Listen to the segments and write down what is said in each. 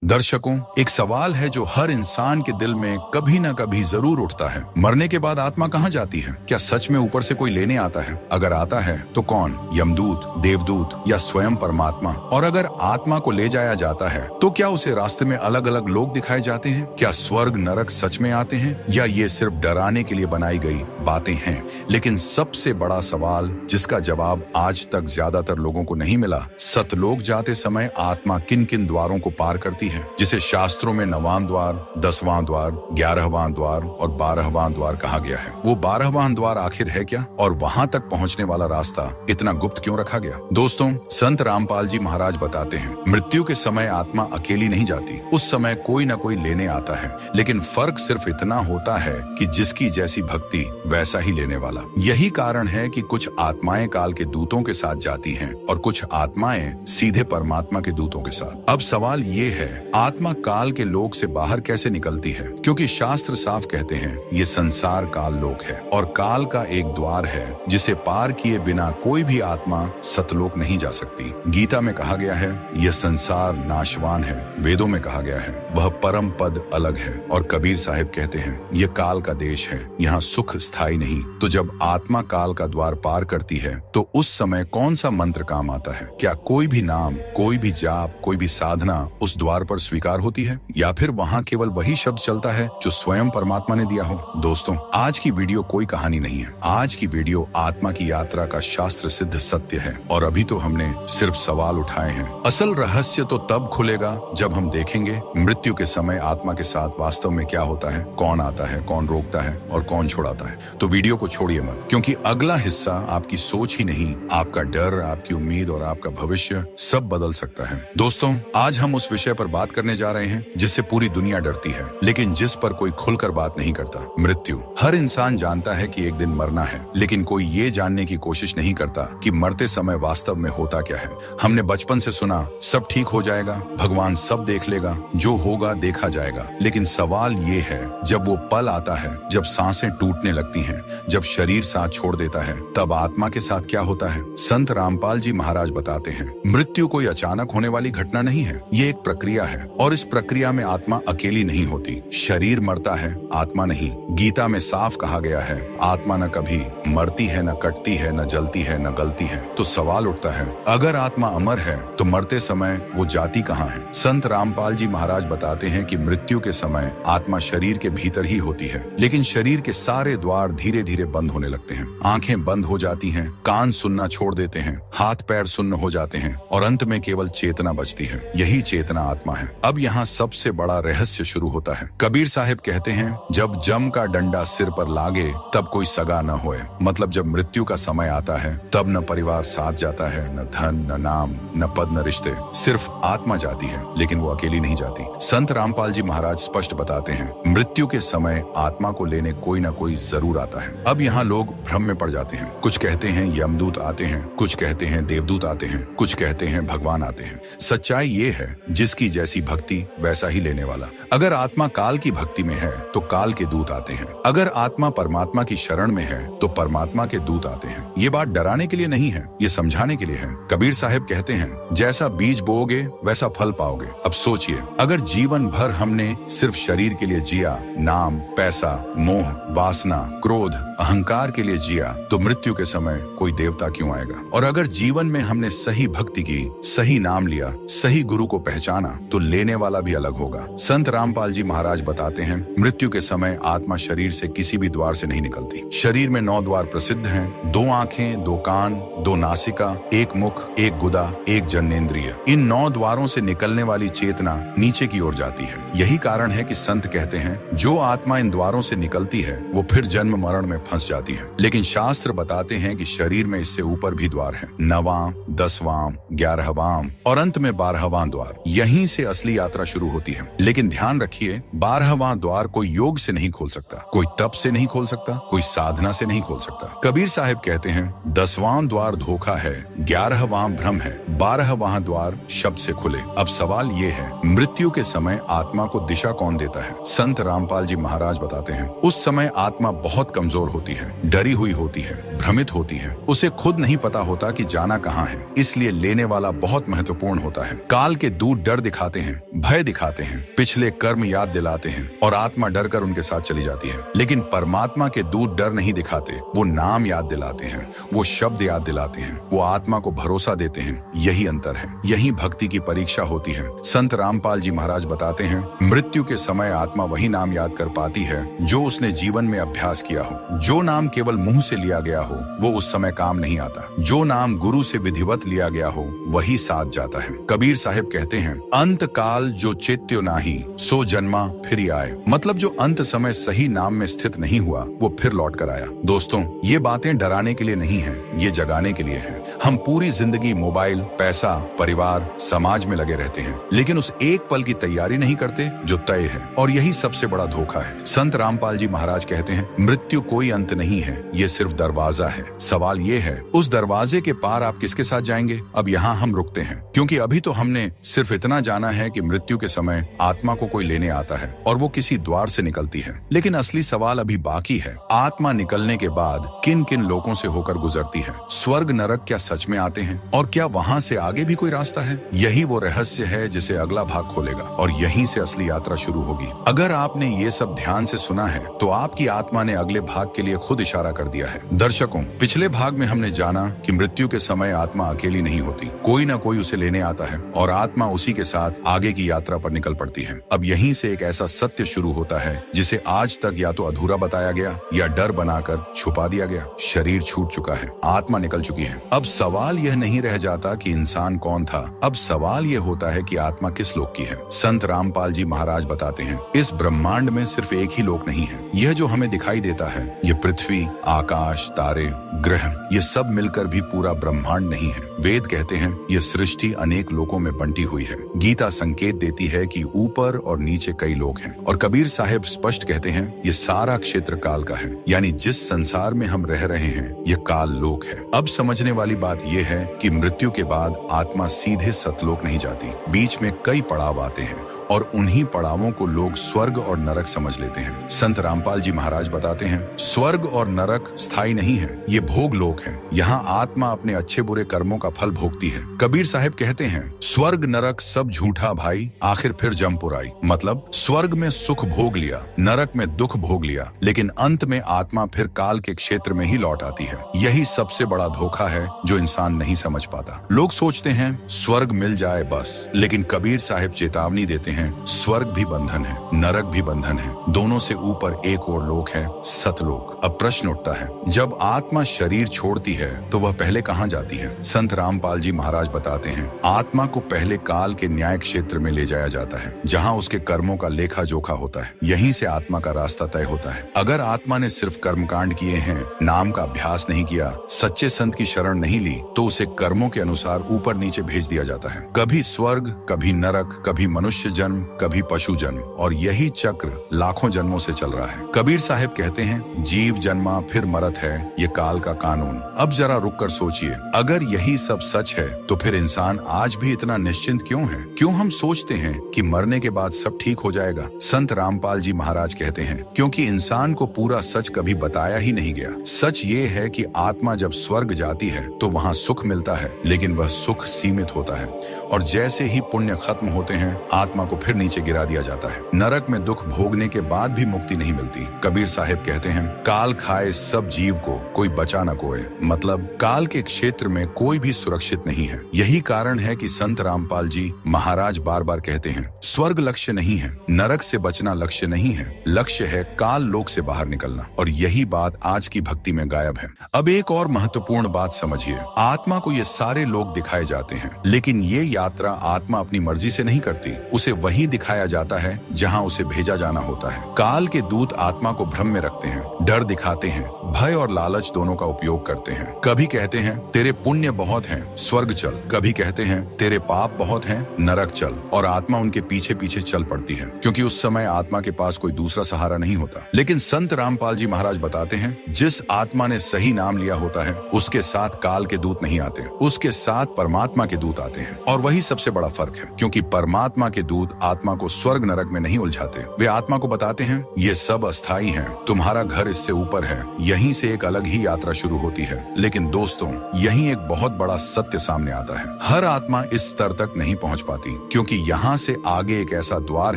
दर्शकों, एक सवाल है जो हर इंसान के दिल में कभी ना कभी जरूर उठता है। मरने के बाद आत्मा कहाँ जाती है? क्या सच में ऊपर से कोई लेने आता है? अगर आता है तो कौन? यमदूत, देवदूत या स्वयं परमात्मा? और अगर आत्मा को ले जाया जाता है तो क्या उसे रास्ते में अलग अलग लोग दिखाए जाते हैं? क्या स्वर्ग नरक सच में आते हैं या ये सिर्फ डराने के लिए बनाई गई बातें हैं? लेकिन सबसे बड़ा सवाल जिसका जवाब आज तक ज्यादातर लोगों को नहीं मिला, सतलोक जाते समय आत्मा किन किन द्वारों को पार करती है, जिसे शास्त्रों में 9वां द्वार, 10वां द्वार, 11वां द्वार और 12वां द्वार कहा गया है। वो 12वां द्वार आखिर है क्या, और वहां तक पहुंचने वाला रास्ता इतना गुप्त क्यों रखा गया? दोस्तों, संत रामपाल जी महाराज बताते हैं, मृत्यु के समय आत्मा अकेली नहीं जाती, उस समय कोई ना कोई लेने आता है। लेकिन फर्क सिर्फ इतना होता है कि जिसकी जैसी भक्ति वैसा ही लेने वाला। यही कारण है कि कुछ आत्माएं काल के दूतों के साथ जाती हैं और कुछ आत्माएं सीधे परमात्मा के दूतों के साथ। अब सवाल ये है, आत्मा काल के लोक से बाहर कैसे निकलती है? क्योंकि शास्त्र साफ कहते हैं ये संसार काल लोक है और काल का एक द्वार है जिसे पार किए बिना कोई भी आत्मा सतलोक नहीं जा सकती। गीता में कहा गया है यह संसार नाशवान है, वेदों में कहा गया है वह परम पद अलग है, और कबीर साहिब कहते हैं यह काल का देश है, यहाँ सुख स्थायी नहीं। तो जब आत्मा काल का द्वार पार करती है तो उस समय कौन सा मंत्र काम आता है? क्या कोई भी नाम, कोई भी जाप, कोई भी साधना उस द्वार पर स्वीकार होती है, या फिर वहाँ केवल वही शब्द चलता है जो स्वयं परमात्मा ने दिया हो? दोस्तों, आज की वीडियो कोई कहानी नहीं है, आज की वीडियो आत्मा की यात्रा का शास्त्र सिद्ध सत्य है। और अभी तो हमने सिर्फ सवाल उठाए हैं, असल रहस्य तो तब खुलेगा जब हम देखेंगे मृत्यु के समय आत्मा के साथ वास्तव में क्या होता है, कौन आता है, कौन रोकता है और कौन छुड़ाता है। तो वीडियो को छोड़िए मत, क्योंकि अगला हिस्सा आपकी सोच ही नहीं, आपका डर, आपकी उम्मीद और आपका भविष्य सब बदल सकता है। दोस्तों, आज हम उस विषय पर बात करने जा रहे हैं जिससे पूरी दुनिया डरती है, लेकिन जिस पर कोई खुलकर बात नहीं करता, मृत्यु। हर इंसान जानता है कि एक दिन मरना है, लेकिन कोई ये जानने की कोशिश नहीं करता कि मरते समय वास्तव में होता क्या है। हमने बचपन से सुना सब ठीक हो जाएगा, भगवान सब देख लेगा, जो होगा देखा जाएगा। लेकिन सवाल ये है, जब वो पल आता है, जब सांसें टूटने लगती हैं, जब शरीर साथ छोड़ देता है, तब आत्मा के साथ क्या होता है? संत रामपाल जी महाराज बताते हैं, मृत्यु कोई अचानक होने वाली घटना नहीं है, ये एक प्रक्रिया है, और इस प्रक्रिया में आत्मा अकेली नहीं होती। शरीर मरता है, आत्मा नहीं। गीता में साफ कहा गया है, आत्मा न कभी मरती है, न कटती है, न जलती है, न गलती है। तो सवाल उठता है, अगर आत्मा अमर है तो मरते समय वो जाती कहाँ है? संत रामपाल जी महाराज बताते हैं कि मृत्यु के समय आत्मा शरीर के भीतर ही होती है, लेकिन शरीर के सारे द्वार धीरे धीरे बंद होने लगते हैं। आंखें बंद हो जाती हैं, कान सुनना छोड़ देते हैं, हाथ पैर सुन्न हो जाते हैं, और अंत में केवल चेतना बचती है। यही चेतना आत्मा है। अब यहाँ सबसे बड़ा रहस्य शुरू होता है। कबीर साहिब कहते हैं, जब जम का डंडा सिर पर लागे तब कोई सगा न होए। मतलब जब मृत्यु का समय आता है तब न परिवार साथ जाता है, न धन, न नाम, न पद, न रिश्ते, सिर्फ आत्मा जाती है, लेकिन वो अकेली नहीं जाती। संत रामपाल जी महाराज स्पष्ट बताते हैं, मृत्यु के समय आत्मा को लेने कोई न कोई जरूर आता है। अब यहाँ लोग भ्रम में पड़ जाते हैं। कुछ कहते हैं यमदूत आते हैं, कुछ कहते हैं देवदूत आते हैं, कुछ कहते हैं भगवान आते हैं। सच्चाई ये है, जिसकी जैसी भक्ति वैसा ही लेने वाला। अगर आत्मा काल की भक्ति में है तो काल के दूत आते हैं, अगर आत्मा परमात्मा की शरण में है तो परमात्मा के दूत आते हैं। ये बात डराने के लिए नहीं है, ये समझाने के लिए है। कबीर साहिब कहते हैं, जैसा बीज बोओगे वैसा फल पाओगे। अब सोचिए, अगर जीवन भर हमने सिर्फ शरीर के लिए जिया, नाम, पैसा, मोह, वासना, क्रोध, अहंकार के लिए जिया, तो मृत्यु के समय कोई देवता क्यों आएगा? और अगर जीवन में हमने सही भक्ति की, सही नाम लिया, सही गुरु को पहचाना, तो लेने वाला भी अलग होगा। संत रामपाल जी महाराज बताते हैं, मृत्यु के समय आत्मा शरीर से किसी भी द्वार से नहीं निकलती। शरीर में 9 द्वार प्रसिद्ध हैं, 2 आंखें, 2 कान, 2 नासिका, 1 मुख, 1 गुदा, 1 जननेंद्रिय। इन 9 द्वारों से निकलने वाली चेतना नीचे की ओर जाती है। यही कारण है कि संत कहते हैं, जो आत्मा इन द्वारों से निकलती है वो फिर जन्म मरण में फंस जाती है। लेकिन शास्त्र बताते हैं कि शरीर में इससे ऊपर भी द्वार है, 9वां, 10वां, 11वां और अंत में 12वां द्वार। यहीं से असली यात्रा शुरू होती है। लेकिन ध्यान रखिए, 12वां द्वार कोई योग से नहीं खोल सकता, कोई तप से नहीं खोल सकता, कोई साधना से नहीं खोल सकता। कबीर साहिब कहते हैं, 10वां द्वार धोखा है, 11वां भ्रम है, 12वां द्वार शब्द से खुले। अब सवाल ये है, मृत्यु के समय आत्मा को दिशा कौन देता है? संत रामपाल जी महाराज बताते हैं, उस समय आत्मा बहुत कमजोर होती है, डरी हुई होती है, भ्रमित होती है। उसे खुद नहीं पता होता कि जाना कहाँ है, इसलिए लेने वाला बहुत महत्वपूर्ण होता है। काल के दूत डर दिखाते हैं, भय दिखाते हैं, पिछले कर्म याद दिलाते हैं और आत्मा डर कर उनके साथ चली जाती है। लेकिन परमात्मा के दूत डर नहीं दिखाते, वो नाम याद दिलाते हैं, वो शब्द याद दिलाते हैं, वो आत्मा को भरोसा देते हैं। यही अंतर है, यही भक्ति की परीक्षा होती है। संत रामपाल जी महाराज बताते हैं, मृत्यु के समय आत्मा वही नाम याद कर पाती है जो उसने जीवन में अभ्यास किया हो। जो नाम केवल मुंह से लिया गया हो वो उस समय काम नहीं आता। जो नाम गुरु से विधिवत लिया गया हो वही साथ जाता है। कबीर साहिब कहते हैं, अंत काल जो चेत्यो नाही सो जन्मा फिर आए। मतलब जो अंत समय सही नाम में स्थित नहीं हुआ वो फिर लौट कर आया। दोस्तों, ये बातें डराने के लिए नहीं है, ये जगाने के लिए है। हम पूरी जिंदगी मोबाइल, पैसा, परिवार, समाज में लगे रहते हैं, लेकिन उस एक पल की तैयारी नहीं करते जो तय है, और यही सबसे बड़ा धोखा है। संत रामपाल जी महाराज कहते हैं, मृत्यु कोई अंत नहीं है, ये सिर्फ दरवाजा है। सवाल ये है, उस दरवाजे के पार आप किसके साथ जाएंगे? अब यहाँ हम रुकते हैं, क्योंकि अभी तो हमने सिर्फ इतना जाना है कि मृत्यु के समय आत्मा को कोई लेने आता है और वो किसी द्वार से निकलती है। लेकिन असली सवाल अभी बाकी है, आत्मा निकलने के बाद किन किन लोगों से होकर गुजरती है? स्वर्ग नरक क्या सच में आते हैं, और क्या वहाँ से आगे भी कोई रास्ता है? यही वो रहस्य है जिसे अगला भाग खोलेगा, और यहीं से असली यात्रा शुरू होगी। अगर आपने ये सब ध्यान से सुना है तो आपकी आत्मा ने अगले भाग के लिए खुद इशारा कर दिया है। दर्शकों, पिछले भाग में हमने जाना कि मृत्यु के समय आत्मा अकेली नहीं होती, कोई ना कोई उसे लेने आता है और आत्मा उसी के साथ आगे की यात्रा पर निकल पड़ती है। अब यहीं से एक ऐसा सत्य शुरू होता है जिसे आज तक या तो अधूरा बताया गया या डर बनाकर छुपा दिया गया। शरीर छूट चुका है, आत्मा निकल चुकी है। अब सवाल यह नहीं रह जाता कि इंसान कौन था, अब सवाल यह होता है कि आत्मा किस लोक की है। संत रामपाल जी महाराज बताते हैं, इस ब्रह्मांड में सिर्फ एक ही लोक नहीं है। यह जो हमें दिखाई देता है, ये पृथ्वी, आकाश, तारे, ग्रह, ये सब मिलकर भी पूरा ब्रह्मांड नहीं है। वेद कहते हैं ये सृष्टि अनेक लोकों में बंटी हुई है। गीता संकेत देती है कि ऊपर और नीचे कई लोक हैं, और कबीर साहिब स्पष्ट कहते हैं ये सारा क्षेत्र काल का है, यानी जिस संसार में हम रह रहे हैं ये काल लोक है। अब समझने वाली बात यह है कि मृत्यु के बाद आत्मा सीधे सतलोक नहीं जाती, बीच में कई पड़ाव आते हैं और उन्हीं पड़ावों को लोग स्वर्ग और नरक समझ लेते हैं। संत रामपाल जी महाराज बताते हैं, स्वर्ग और नरक स्थायी नहीं है, ये भोग लोक है। यहाँ आत्मा अपने अच्छे बुरे कर्मों का फल भोगती है। कबीर साहिब कहते हैं, स्वर्ग नरक सब झूठा भाई, आखिर फिर जमपुर आई। मतलब स्वर्ग में सुख भोग लिया, नरक में दुख भोग लिया, लेकिन अंत में आत्मा फिर काल के क्षेत्र में ही लौट आती है। यही सबसे बड़ा धोखा है जो इंसान नहीं समझ पाता। लोग सोचते हैं स्वर्ग मिल जाए बस, लेकिन कबीर साहिब चेतावनी देते हैं, स्वर्ग भी बंधन है, नरक भी बंधन है, दोनों से ऊपर एक और लोक है, सतलोक। अब प्रश्न उठता है, जब आत्मा शरीर छोड़ती है तो वह पहले कहाँ जाती है? संत रामपाल जी महाराज बताते हैं, आत्मा को पहले काल के न्याय क्षेत्र में ले जाया जाता है, जहाँ उसके कर्मों का लेखा जोखा होता है। यहीं से आत्मा का रास्ता तय होता है। अगर आत्मा ने सिर्फ कर्मकांड किए हैं, नाम का अभ्यास नहीं किया, सच्चे संत की शरण नहीं ली, तो उसे कर्मों के अनुसार ऊपर नीचे भेज दिया जाता है। कभी स्वर्ग, कभी नरक, कभी मनुष्य जन्म, कभी पशु जन्म, और यही चक्र लाखों जन्मों से चल रहा है। कबीर साहिब कहते हैं, जीव जन्मा फिर मरत है, ये काल का कानून। अब जरा रुक कर सोचिए, अगर यही सब सच है तो फिर इंसान आज भी इतना निश्चिंत क्यों है? क्यों हम सोचते हैं कि मरने के बाद सब ठीक हो जाएगा? संत रामपाल जी महाराज कहते हैं, क्योंकि इंसान को पूरा सच कभी बताया ही नहीं गया। सच ये है कि आत्मा जब स्वर्ग जाती है तो वहाँ सुख मिलता है, लेकिन वह सुख सीमित होता है, और जैसे ही पुण्य खत्म होते हैं आत्मा को फिर नीचे गिरा दिया जाता है। नरक में दुख भोगने के बाद भी मुक्ति नहीं मिलती। कबीर साहिब कहते हैं, काल खाए सब जीव को कोई बचा न कोय। मतलब काल के क्षेत्र में कोई भी सुरक्षित नहीं है। यही कारण है कि संत रामपाल जी महाराज बार बार कहते हैं, स्वर्ग लक्ष्य नहीं है, नरक से बचना लक्ष्य नहीं है, लक्ष्य है काल लोक से बाहर निकलना। और यही बात आज की भक्ति में गायब है। अब एक और महत्वपूर्ण बात समझिए, आत्मा को ये सारे लोग दिखाए जाते हैं, लेकिन ये यात्रा आत्मा अपनी मर्जी से नहीं करती, उसे वही दिखाया जाता है जहाँ उसे भेजा जाना होता है। काल के दूत आत्मा को भ्रम में रखते हैं, डर दिखाते हैं, भय और लालच दोनों का उपयोग करते हैं। कभी कहते हैं तेरे पुण्य बहुत हैं, स्वर्ग चल, कभी कहते हैं तेरे पाप बहुत हैं, नरक चल, और आत्मा उनके पीछे पीछे चल पड़ती है, क्योंकि उस समय आत्मा के पास कोई दूसरा सहारा नहीं होता। लेकिन संत रामपाल जी महाराज बताते हैं, जिस आत्मा ने सही नाम लिया होता है उसके साथ काल के दूत नहीं आते, उसके साथ परमात्मा के दूत आते हैं। और वही सबसे बड़ा फर्क है, क्योंकि परमात्मा के दूत आत्मा को स्वर्ग नरक में नहीं उलझाते। वे आत्मा को बताते हैं ये सब अस्थायी है, तुम्हारा घर इससे ऊपर है, यहीं से एक अलग ही यात्रा शुरू होती है। लेकिन दोस्तों, यहीं एक बहुत बड़ा सत्य सामने आता है। हर आत्मा इस स्तर तक नहीं पहुंच पाती, क्योंकि यहाँ से आगे एक ऐसा द्वार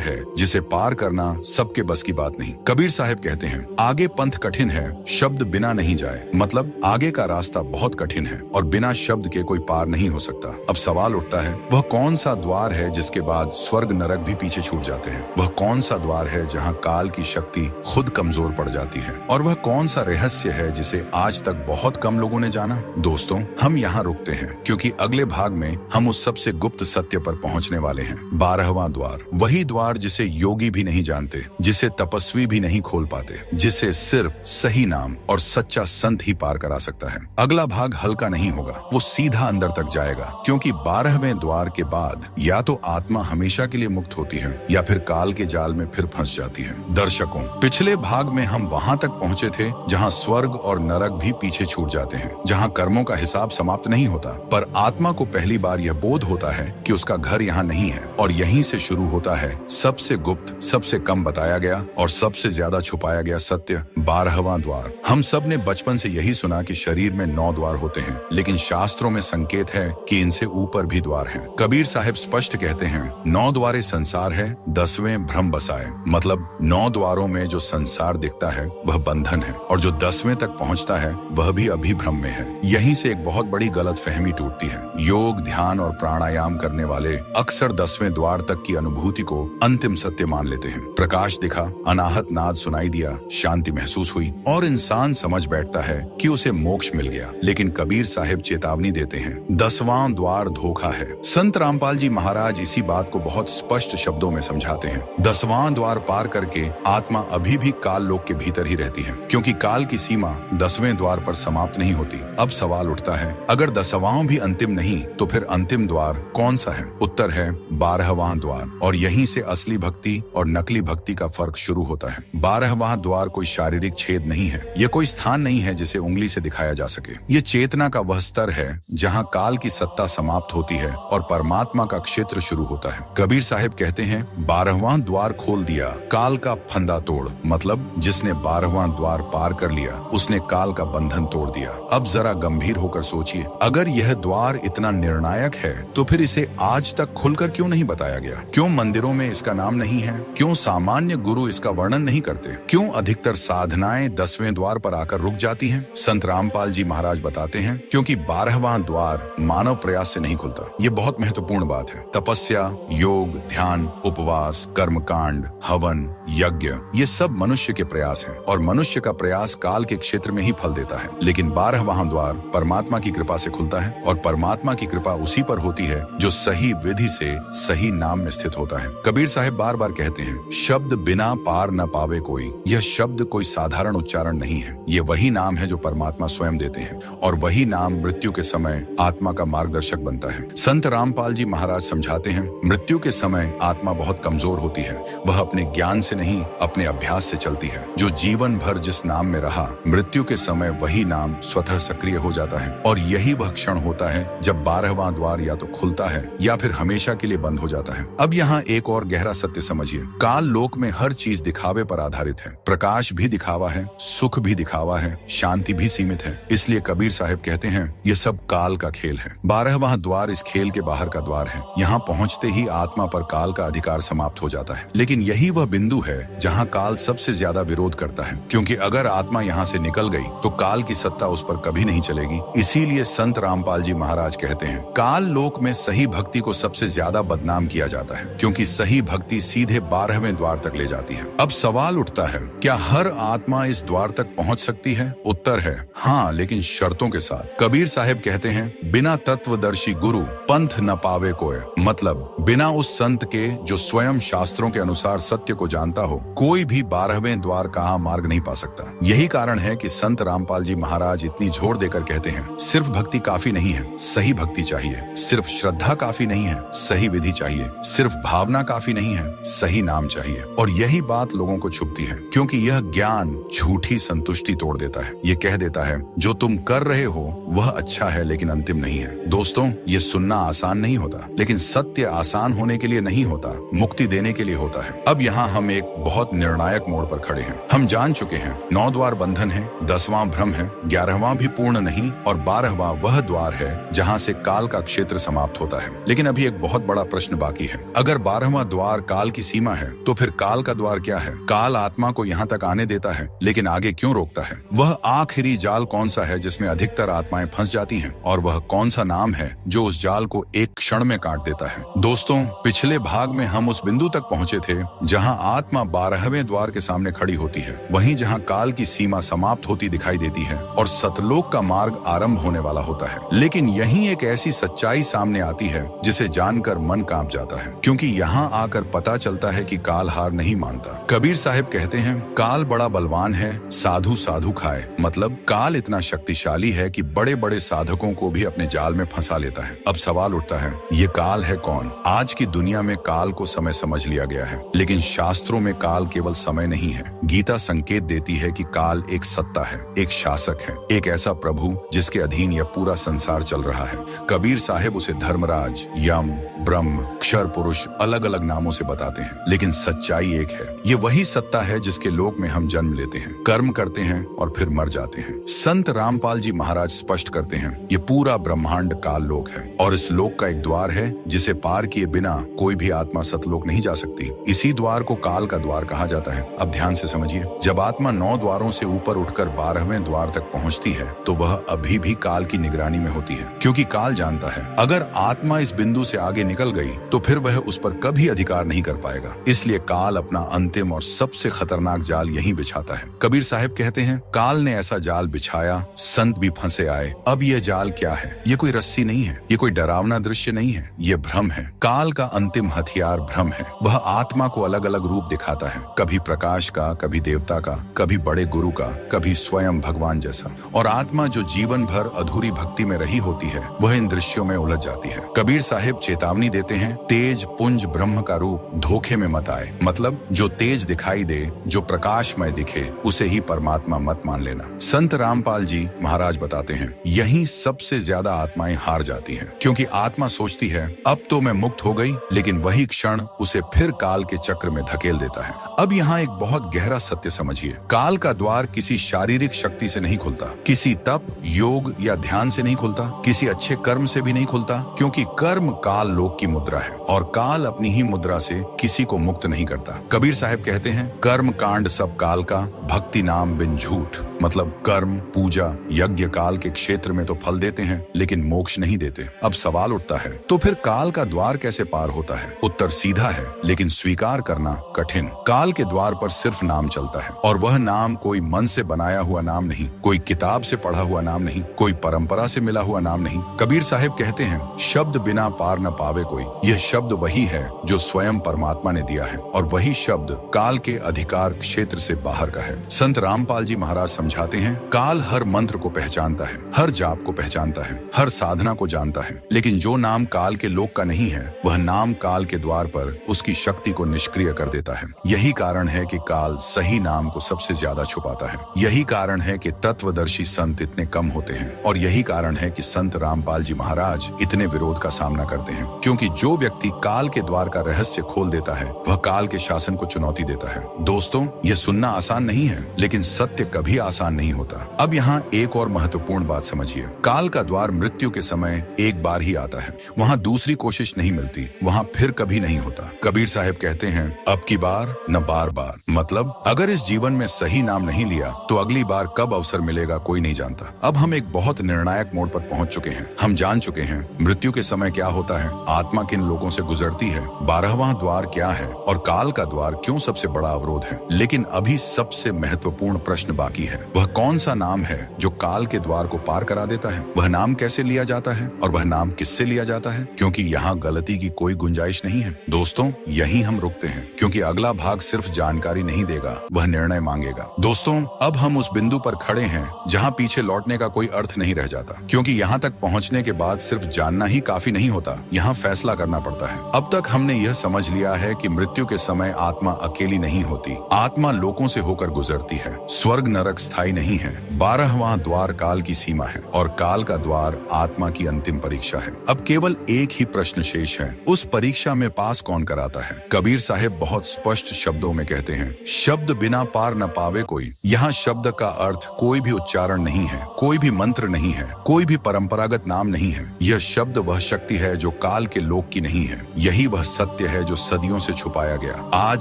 है जिसे पार करना सबके बस की बात नहीं। कबीर साहब कहते हैं, आगे पंथ कठिन है, शब्द बिना नहीं जाए। मतलब आगे का रास्ता बहुत कठिन है और बिना शब्द के कोई पार नहीं हो सकता। अब सवाल उठता है, वह कौन सा द्वार है जिसके बाद स्वर्ग नरक भी पीछे छूट जाते हैं? वह कौन सा द्वार है जहाँ काल की शक्ति खुद कमजोर पड़ जाती है? और वह कौन सा रहस्य है जिसे आज तक बहुत कम लोगों ने जाना? दोस्तों, हम यहाँ रुकते हैं, क्योंकि अगले भाग में हम उस सबसे गुप्त सत्य पर पहुँचने वाले हैं। 12वां द्वार, वही द्वार जिसे योगी भी नहीं जानते, जिसे तपस्वी भी नहीं खोल पाते, जिसे सिर्फ सही नाम और सच्चा संत ही पार करा सकता है। अगला भाग हल्का नहीं होगा, वो सीधा अंदर तक जाएगा, क्योंकि 12वें द्वार के बाद या तो आत्मा हमेशा के लिए मुक्त होती है या फिर काल के जाल में फिर फंस जाती है। दर्शकों, पिछले भाग में हम वहां तक पहुंचे थे जहां स्वर्ग और नरक भी पीछे छूट जाते हैं, जहां कर्मों का हिसाब समाप्त नहीं होता, पर आत्मा को पहली बार यह बोध होता है कि उसका घर यहाँ नहीं है। और यहीं से शुरू होता है सबसे गुप्त, सबसे कम बताया गया और सबसे ज्यादा छुपाया गया सत्य, 12वां द्वार। हम सब ने बचपन से यही सुना कि शरीर में 9 द्वार होते हैं, लेकिन शास्त्रों में संकेत है कि इनसे ऊपर भी द्वार हैं। कबीर साहब स्पष्ट कहते हैं, 9 द्वारे संसार है, 10वें भ्रम बसाए। मतलब 9 द्वारों में जो संसार दिखता है वह बंधन है, और जो 10वें तक पहुंचता है वह भी अभी भ्रम में है। यहीं से एक बहुत बड़ी गलतफहमी टूटती है। योग, ध्यान और प्राणायाम करने वाले अक्सर 10वें द्वार तक की अनुभूति को अंतिम सत्य मान लेते हैं। प्रकाश दिखा, अनाहत नाद सुनाई दिया, शांति महसूस हुई और इंसान समझ बैठता है कि उसे मोक्ष मिल गया। लेकिन कबीर साहब चेतावनी देते हैं, 10वां द्वार धोखा है। संत रामपाल जी महाराज इसी बात को बहुत स्पष्ट शब्दों में समझाते हैं। 10वां द्वार पार करके आत्मा अभी भी काल लोक के भीतर ही रहती है, क्योंकि काल की सीमा 10वें द्वार पर समाप्त नहीं होती। अब सवाल उठता है, अगर 10वां भी अंतिम नहीं तो फिर अंतिम द्वार कौन सा है? उत्तर है 12वां द्वार, और यहीं से असली भक्ति और नकली भक्ति का फर्क शुरू होता है। 12वां द्वार कोई शारीरिक छेद नहीं है, यह कोई स्थान नहीं है जिसे उंगली से दिखाया जा सके। ये चेतना का वह स्तर है जहाँ काल की सत्ता समाप्त होती है और परमात्मा का क्षेत्र शुरू होता है। कबीर साहब कहते हैं, 12वां द्वार खोल दिया, काल का फंदा तोड़। मतलब जिसने 12वां द्वार पार कर लिया उसने काल का बंधन तोड़ दिया। अब जरा गंभीर होकर सोचिए, अगर यह द्वार इतना निर्णायक है तो फिर इसे आज तक खुलकर क्यों नहीं बताया गया? क्यों मंदिरों में इसका नाम नहीं है? क्यों सामान्य गुरु इसका वर्णन नहीं करते? क्यों अधिकतर साधनाएं 10वें द्वार पर आकर रुक जाती हैं? संत रामपाल जी महाराज बताते हैं, क्योंकि 12वां द्वार मानव प्रयास से नहीं खुलता। ये बहुत महत्वपूर्ण बात है। तपस्या, योग, ध्यान, उपवास, कर्मकांड, हवन, यज्ञ, ये सब मनुष्य के प्रयास हैं, और मनुष्य का प्रयास काल के क्षेत्र में ही फल देता है। लेकिन 12वां द्वार परमात्मा की कृपा से खुलता है, और परमात्मा की कृपा उसी पर होती है जो सही विधि से सही नाम में स्थित होता है। कबीर साहब बार बार कहते हैं, शब्द बिना पार न पावे कोई। यह शब्द कोई साधारण उच्चारण नहीं है, ये वही नाम है जो परमात्मा स्वयं देते हैं, और वही नाम मृत्यु के समय आत्मा का मार्गदर्शक बनता है। संत रामपाल जी महाराज समझाते हैं, मृत्यु के समय आत्मा बहुत कमजोर होती है, वह अपने ज्ञान से नहीं अपने अभ्यास से चलती है। जो जीवन भर जिस नाम में रहा, मृत्यु के समय वही नाम स्वतः सक्रिय हो जाता है, और यही वह क्षण होता है जब 12वां द्वार या तो खुलता है या फिर हमेशा के लिए बंद हो जाता है। अब यहाँ एक और गहरा सत्य समझिए, काल लोक में हर चीज दिखावे पर आधारित है। प्रकाश भी दिखावा है, सुख भी दिखावा है, शांति भी सीमित है। इसलिए कबीर साहब कहते हैं, ये सब काल का खेल है। 12वां द्वार इस खेल के बाहर का द्वार है। यहाँ पहुँचते ही आत्मा पर काल का अधिकार समाप्त हो जाता है। लेकिन यही वह बिंदु है जहाँ काल सबसे ज्यादा विरोध करता है, क्योंकि अगर आत्मा यहाँ से निकल गई तो काल की सत्ता उस पर कभी नहीं चलेगी। इसीलिए संत रामपाल जी महाराज कहते हैं, काल लोक में सही भक्ति को सबसे ज्यादा बदनाम किया जाता है, क्योंकि सही भक्ति सीधे 12वें द्वार तक ले जाती है। अब सवाल उठता है, क्या हर आत्मा इस द्वार तक पहुंच सकती है? उत्तर है हाँ, लेकिन शर्तों के साथ। कबीर साहब कहते हैं, बिना तत्वदर्शी गुरु पंथ न पावे कोय। मतलब बिना उस संत के जो स्वयं शास्त्रों के अनुसार सत्य को जानता हो, कोई भी 12वें द्वार का मार्ग नहीं पा सकता। यही कारण है कि संत रामपाल जी महाराज इतनी जोर देकर कहते हैं, सिर्फ भक्ति काफी नहीं है, सही भक्ति चाहिए। सिर्फ श्रद्धा काफी नहीं है, सही विधि चाहिए। सिर्फ भावना काफी नहीं है, सही नाम चाहिए। और यही बात लोगों को छुपती है, क्योंकि यह ज्ञान झूठी संतुष्टि तोड़ देता है। ये कह देता है, जो तुम कर रहे हो वह अच्छा है लेकिन अंतिम नहीं है। दोस्तों, ये सुनना आसान नहीं होता, लेकिन सत्य आसान होने के लिए नहीं होता, मुक्ति देने के लिए होता है। अब यहाँ हम एक बहुत निर्णायक मोड़ पर खड़े हैं। हम जान चुके हैं 9 द्वार बंधन है, 10वां भ्रम है, 11वां भी पूर्ण नहीं और 12वां वह द्वार है जहाँ से काल का क्षेत्र समाप्त होता है। लेकिन अभी एक बहुत बड़ा प्रश्न बाकी है। अगर 12वां द्वार काल की सीमा है तो फिर काल का द्वार क्या है? काल आत्मा को यहाँ तक आने देता है लेकिन आगे क्यों रोकता है? वह आखिरी जाल कौन सा है जिसमें अधिकतर आत्माएं फंस जाती हैं? और वह कौन सा नाम है जो उस जाल को एक क्षण में काट देता है? दोस्तों, पिछले भाग में हम उस बिंदु तक पहुंचे थे जहां आत्मा 12वें द्वार के सामने खड़ी होती है, वहीं जहां काल की सीमा समाप्त होती दिखाई देती है और सतलोक का मार्ग आरंभ होने वाला होता है। लेकिन यहीं एक ऐसी सच्चाई सामने आती है जिसे जानकर मन कांप जाता है, क्योंकि यहाँ आकर पता चलता है कि काल हार नहीं मानता। कबीर साहब कहते हैं, काल बड़ा बलवान है, साधु साधु खाए। मतलब काल इतना शक्तिशाली है कि बड़े बड़े साधकों को भी अपने जाल में फंसा लेता है। अब सवाल उठता है, ये काल है कौन? आज की दुनिया में काल को समय समझ लिया गया है, लेकिन शास्त्रों में काल केवल समय नहीं है। गीता संकेत देती है कि काल एक सत्ता है, एक शासक है, एक ऐसा प्रभु जिसके अधीन यह पूरा संसार चल रहा है। कबीर साहब उसे धर्मराज, यम, ब्रह्म, क्षर पुरुष अलग अलग नामों से बताते हैं, लेकिन सच्चाई एक है। ये वही सत्ता है जिसके लोक में हम जन्म लेते हैं, कर्म करते हैं और फिर मर जाते हैं। संत रामपाल जी महाराज स्पष्ट करते हैं, ये पूरा ब्रह्मांड काल लोक है और इस लोक का एक द्वार है जिसे पार किए बिना कोई भी आत्मा सतलोक नहीं जा सकती। इसी द्वार को काल का द्वार कहा जाता है। अब ध्यान से समझिए, जब आत्मा 9 द्वारों से ऊपर उठकर 12वें द्वार तक पहुंचती है तो वह अभी भी काल की निगरानी में होती है, क्योंकि काल जानता है अगर आत्मा इस बिंदु से आगे निकल गई तो फिर वह उस पर कभी अधिकार नहीं कर पाएगा। इसलिए काल अपना अंतिम और सबसे खतरनाक जाल यहीं बिछाता है। कबीर साहब कहते हैं, काल ने ऐसा जाल बिछाया, संत भी फंसे आए। अब ये जाल क्या है? ये कोई रस्सी नहीं है, ये कोई डरावना दृश्य नहीं है, ये भ्रम है। काल का अंतिम हथियार भ्रम है। वह आत्मा को अलग अलग रूप दिखाता है, कभी प्रकाश का, कभी देवता का, कभी बड़े गुरु का, कभी स्वयं भगवान जैसा। और आत्मा जो जीवन भर अधूरी भक्ति में रही होती है वह इन दृश्यों में उलझ जाती है। कबीर साहिब चेतावनी देते हैं, तेज पुंज ब्रह्म का रूप धोखे में मत आए। मतलब जो तेज दिखाई दे, जो प्रकाशमय दिखे, उसे ही परमात्मा मत मान लेना। संत रामपाल जी महाराज बताते हैं, यहीं सबसे ज्यादा आत्माएं हार जाती हैं, क्योंकि आत्मा सोचती है अब तो मैं मुक्त हो गई, लेकिन वही क्षण उसे फिर काल के चक्र में धकेल देता है। अब यहाँ एक बहुत गहरा सत्य समझिए, काल का द्वार किसी शारीरिक शक्ति से नहीं खुलता, किसी तप, योग या ध्यान से नहीं खुलता, किसी अच्छे कर्म से भी नहीं खुलता, क्योंकि कर्म काल लोक की मुद्रा है और काल अपनी ही मुद्रा से किसी को मुक्त नहीं करता। कबीर साहब कहते हैं, कर्म कांड सब काल का, भक्ति नाम बिन झूठ। मतलब कर्म, पूजा, यज्ञ काल के क्षेत्र में तो फल देते हैं लेकिन मोक्ष नहीं देते। अब सवाल उठता है, तो फिर काल का द्वार कैसे पार होता है? उत्तर सीधा है, लेकिन स्वीकार करना कठिन। काल के द्वार पर सिर्फ नाम चलता है, और वह नाम कोई मन से बनाया हुआ नाम नहीं, कोई किताब से पढ़ा हुआ नाम नहीं, कोई परंपरा से मिला हुआ नाम नहीं। कबीर साहब कहते हैं, शब्द बिना पार न पावे कोई। यह शब्द वही है जो स्वयं परमात्मा ने दिया है, और वही शब्द काल के अधिकार क्षेत्र से बाहर का है। संत रामपाल जी महाराज समझाते हैं, काल हर मंत्र को पहचानता है, हर जाप को पहचानता है, हर साधना को जानता है, लेकिन जो नाम काल के लोक का नहीं है वह नाम काल के द्वार पर उसकी शक्ति को निष्क्रिय कर देता है। यही कारण है कि काल सही नाम को सबसे ज्यादा छुपाता है। यही कारण है कि तत्वदर्शी संत इतने कम होते हैं, और यही कारण है कि संत रामपाल जी महाराज इतने विरोध का सामना करते हैं, क्योंकि जो व्यक्ति काल के द्वार का रहस्य खोल देता है वह काल के शासन को चुनौती देता है। दोस्तों, यह सुनना आसान नहीं है, लेकिन सत्य कभी आसान नहीं होता। अब यहाँ एक और महत्वपूर्ण बात समझिए, काल का द्वार मृत्यु के समय एक बार ही आता है, वहाँ दूसरी कोशिश नहीं मिलती, वहाँ फिर कभी नहीं होता। कबीर साहब कहते हैं, अब की बार न बार बार। मतलब अगर इस जीवन में सही नाम नहीं लिया तो अगली बार कब अवसर मिलेगा कोई नहीं जानता। अब हम एक बहुत निर्णायक मोड़ पर पहुंच चुके हैं। हम जान चुके हैं मृत्यु के समय क्या होता है, आत्मा किन लोगों से गुजरती है, 12वां द्वार क्या है और काल का द्वार क्यों सबसे बड़ा अवरोध है। लेकिन अभी सबसे महत्वपूर्ण प्रश्न बाकी है, वह कौन सा नाम है जो काल के द्वार को पार करा देता है? वह नाम कैसे लिया जाता है और वह नाम किससे लिया जाता है? क्योंकि यहाँ गलती की कोई गुंजाइश नहीं है। दोस्तों, यहीं हम रुकते हैं, क्योंकि अगला भाग सिर्फ जानकारी नहीं देगा, वह निर्णय मांगेगा। दोस्तों, अब हम उस बिंदु पर खड़े हैं जहाँ पीछे लौटने का कोई अर्थ नहीं रह जाता, क्योंकि यहाँ तक पहुँचने के बाद सिर्फ जानना ही काफी नहीं होता, यहाँ फैसला करना पड़ता है। अब तक हमने यह समझ लिया है कि मृत्यु के समय आत्मा अकेली नहीं होती, आत्मा लोकों से होकर गुजरती है। स्वर्ग नरक स्थायी नहीं है, 12 12वां द्वार काल की सीमा है और काल का द्वार आत्मा की अंतिम परीक्षा है। अब केवल एक ही प्रश्न शेष है, उस परीक्षा में पास कौन कराता है? कबीर साहब बहुत स्पष्ट शब्दों में कहते हैं, शब्द बिना पार न पावे कोई। यहाँ शब्द का अर्थ कोई भी उच्चारण नहीं है, कोई भी मंत्र नहीं है, कोई भी परंपरागत नाम नहीं है। यह शब्द वह शक्ति है जो काल के लोक की नहीं है। यही वह सत्य है जो सदियों से छुपाया गया। आज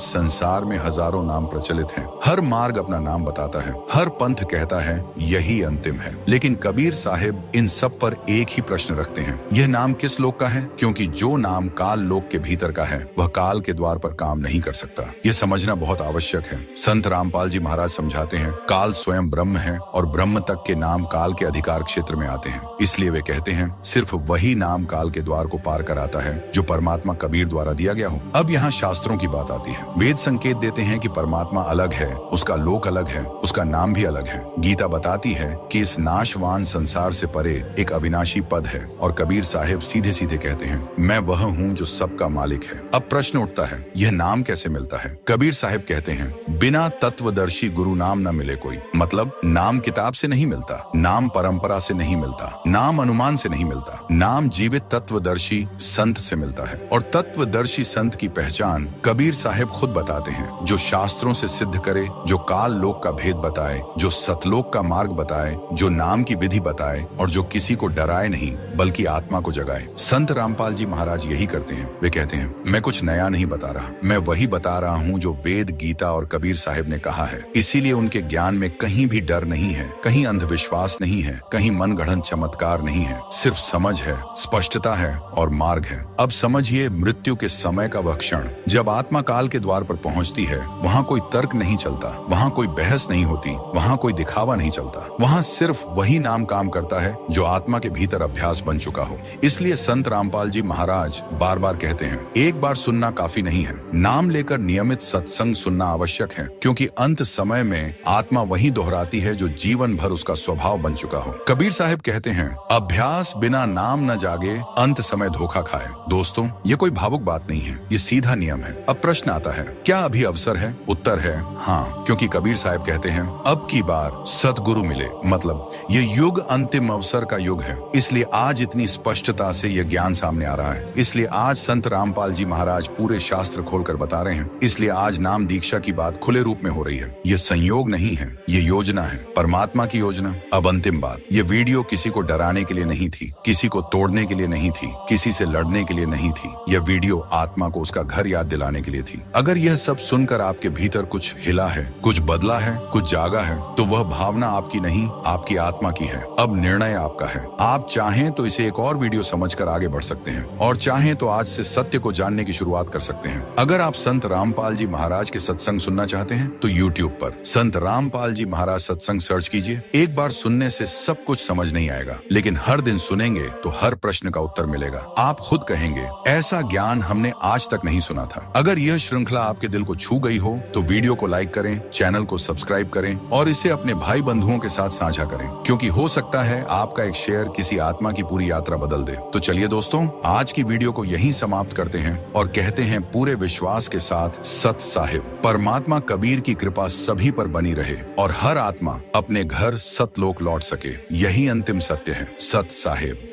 संसार में हजारों नाम प्रचलित हैं, हर मार्ग अपना नाम बताता है, हर पंथ कहता है यही अंतिम है। लेकिन कबीर साहब इन सब पर एक ही प्रश्न रखते हैं, यह नाम किस लोक का है? क्योंकि जो नाम काल लोक के भीतर का है वह काल के द्वार पर काम नहीं कर सकता। यह समझना बहुत आवश्यक है। संत रामपाल जी महाराज समझाते हैं, काल स्वयं ब्रह्म है और ब्रह्म तक के नाम काल के अधिकार क्षेत्र में आते हैं। इसलिए वे कहते हैं सिर्फ वही नाम काल के द्वार को पार कराता है जो परमात्मा कबीर द्वारा दिया गया हो। अब यहाँ शास्त्रों की बात आती है। वेद संकेत देते हैं कि परमात्मा अलग है, उसका लोक अलग है, उसका नाम भी अलग है। गीता बताती है कि इस नाशवान संसार से परे एक अविनाशी पद है और कबीर साहब सीधे सीधे कहते हैं, मैं वह हूँ जो सबका मालिक है। अब प्रश्न उठता है, यह नाम कैसे मिलता है? कबीर साहब कहते हैं, बिना तत्वदर्शी गुरु नाम न मिले कोई। मतलब नाम किताब से नहीं मिलता, नाम परंपरा से नहीं मिलता, नाम अनुमान से नहीं मिलता, नाम जीवित तत्वदर्शी संत से मिलता है। और तत्वदर्शी संत की पहचान कबीर साहब खुद बताते हैं, जो शास्त्रों से सिद्ध करे, जो काल लोक का भेद बताए, जो सतलोक का मार्ग बताए, जो नाम की विधि बताए और जो किसी को डराए नहीं बल्कि आत्मा को जगाए। संत रामपाल जी महाराज यही करते हैं। वे कहते हैं, मैं कुछ नया नहीं बता रहा, मैं वही बता रहा हूँ जो वेद, गीता और कबीर साहब ने कहा है। इसीलिए उनके ज्ञान में कहीं भी डर नहीं है, कहीं अंधविश्वास नहीं है, कहीं मनगढ़ंत चमत्कार नहीं है। सिर्फ समझ है, स्पष्टता है और मार्ग है। अब समझिए, मृत्यु के समय का वह क्षण जब आत्मा काल के द्वार पर पहुंचती है, वहाँ कोई तर्क नहीं चलता, वहाँ कोई बहस नहीं होती, वहाँ कोई दिखावा नहीं चलता। वहाँ सिर्फ वही नाम काम करता है जो आत्मा के भीतर अभ्यास बन चुका हो। इसलिए संत रामपाल जी महाराज बार बार कहते हैं, एक बार सुनना काफी नहीं है, नाम लेकर नियमित सत्संग सुनना आवश्यक है। क्योंकि अंत समय में आत्मा वही दोहराती है जो जीवन भर उसका स्वभाव बन चुका हो। कबीर साहब कहते हैं, अभ्यास बिना नाम न जागे, अंत समय धोखा खाए। दोस्तों, ये कोई भावुक बात नहीं है, ये सीधा नियम है। अब प्रश्न आता है, क्या अभी अवसर है? उत्तर है हाँ, क्योंकि कबीर साहब कहते हैं, अब की बार सतगुरु मिले। मतलब ये युग अंतिम अवसर का युग है। इसलिए आज इतनी स्पष्टता से यह ज्ञान सामने आ रहा है। इसलिए आज संत रामपाल जी महाराज पूरे शास्त्र खोलकर बता रहे हैं। इसलिए आज नाम दीक्षा की बात खुले रूप में हो रही है। ये संयोग नहीं है, ये योजना है, परमात्मा की योजना। अब अंतिम बात, ये वीडियो किसी को डराने के लिए नहीं थी, किसी को तोड़ने के लिए नहीं थी, किसी से लड़ने के लिए नहीं थी। यह वीडियो आत्मा को उसका घर याद दिलाने के लिए थी। अगर यह सब सुनकर आपके भीतर कुछ हिला है, कुछ बदला है, कुछ जागा है, तो वह भावना आपकी नहीं, आपकी आत्मा की है। अब निर्णय आपका है। आप चाहें तो इसे एक और वीडियो समझकर आगे बढ़ सकते हैं और चाहें तो आज से सत्य को जानने की शुरुआत कर सकते हैं। अगर आप संत रामपाल जी महाराज के सत्संग सुनना चाहते हैं तो YouTube पर संत रामपाल जी महाराज सत्संग सर्च कीजिए। एक बार सुनने से सब कुछ समझ नहीं आएगा, लेकिन हर दिन सुनेंगे तो हर प्रश्न का उत्तर मिलेगा। आप खुद कहेंगे, ऐसा ज्ञान हमने आज तक नहीं सुना था। अगर यह श्रृंखला आपके दिल को छू गई हो तो वीडियो को लाइक करें, चैनल को सब्सक्राइब करें और इसे अपने भाई बंधुओं के साथ साझा करें, क्योंकि हो सकता है आपका एक शेयर किसी आत्मा की पूरी यात्रा बदल दे। तो चलिए दोस्तों, आज की वीडियो को यहीं समाप्त करते हैं और कहते हैं पूरे विश्वास के साथ, सत साहिब। परमात्मा कबीर की कृपा सभी पर बनी रहे और हर आत्मा अपने घर सतलोक लौट सके। यही अंतिम सत्य है। सत साहिब।